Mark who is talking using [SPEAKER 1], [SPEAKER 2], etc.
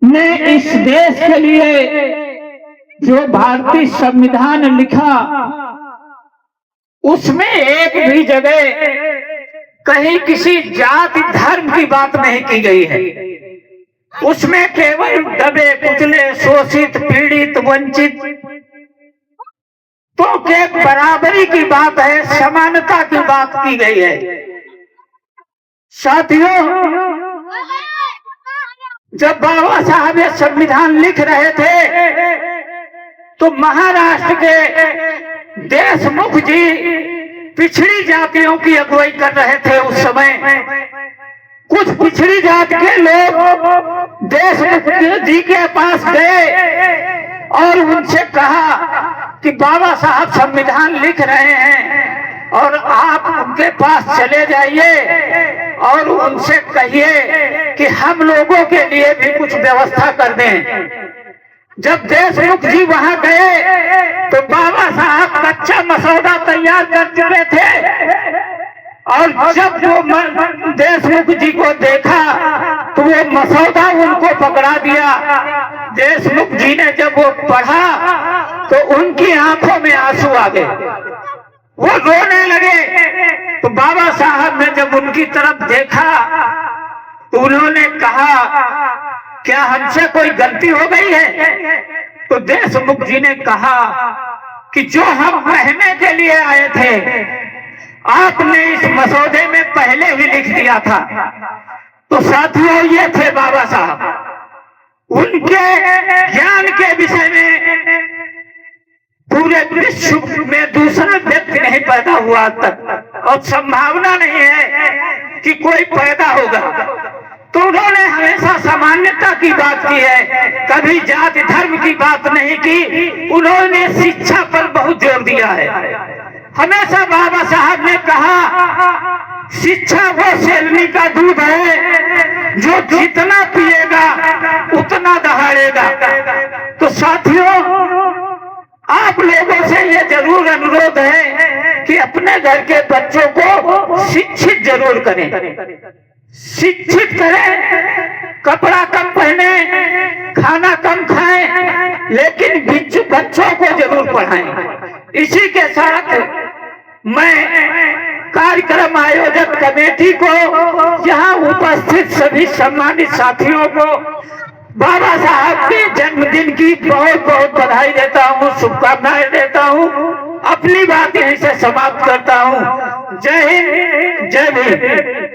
[SPEAKER 1] ने इस देश के लिए जो भारतीय संविधान लिखा, उसमें एक भी जगह कहीं किसी जाति धर्म की बात नहीं की गई है। उसमें केवल दबे कुचले, शोषित, पीड़ित, वंचित तो के बराबरी की बात है, समानता की बात की गई है। साथियों, जब बाबा साहब ये संविधान लिख रहे थे तो महाराष्ट्र के देशमुख जी पिछड़ी जातियों की अगुवाई कर रहे थे। उस समय कुछ पिछड़ी जाति के लोग देशमुख जी के पास गए और उनसे कहा कि बाबा साहब संविधान लिख रहे हैं और आप उनके पास चले जाइए और उनसे कहिए कि हम लोगों के लिए भी कुछ व्यवस्था कर दें। जब देशमुख जी वहां गए तो बाबा साहब कच्चा मसौदा तैयार कर चुके थे और जब वो देशमुख जी को देखा तो वो मसौदा उनको पकड़ा दिया। देशमुख जी ने जब वो पढ़ा तो उनकी आंखों में आंसू आ गए, वो रोने लगे। तो बाबा साहब ने जब उनकी तरफ देखा तो उन्होंने कहा, क्या हमसे कोई गलती हो गई है? तो देशमुख जी ने कहा कि जो हम कहने के लिए आए थे आपने इस मसौदे में पहले ही लिख दिया था। तो साथियों, ये थे बाबा साहब। उनके ज्ञान के विषय में पूरे विश्व में दूसरा व्यक्ति नहीं पैदा हुआ तक, और संभावना नहीं है कि कोई पैदा होगा। तो उन्होंने हमेशा सामान्यता की बात की है, कभी जाति धर्म की बात नहीं की। उन्होंने शिक्षा पर बहुत जोर दिया है। हमेशा बाबा साहब ने कहा, शिक्षा वो शेरनी का दूध है जो जितना पिएगा उतना दहाड़ेगा। तो साथियों, आप लोगों से ये जरूर अनुरोध है कि अपने घर के बच्चों को शिक्षित जरूर करें, शिक्षित करें। कपड़ा कम पहने, खाना कम खाएं, लेकिन बच्चों को जरूर पढ़ाएं। इसी के साथ मैं कार्यक्रम आयोजक कमेटी को, यहाँ उपस्थित सभी सम्मानित साथियों को बाबा साहब के जन्मदिन की बहुत बहुत बधाई देता हूँ, शुभकामनाएं देता हूँ। अपनी बात यहीं से समाप्त करता हूँ। जय हिंद, जय भीम।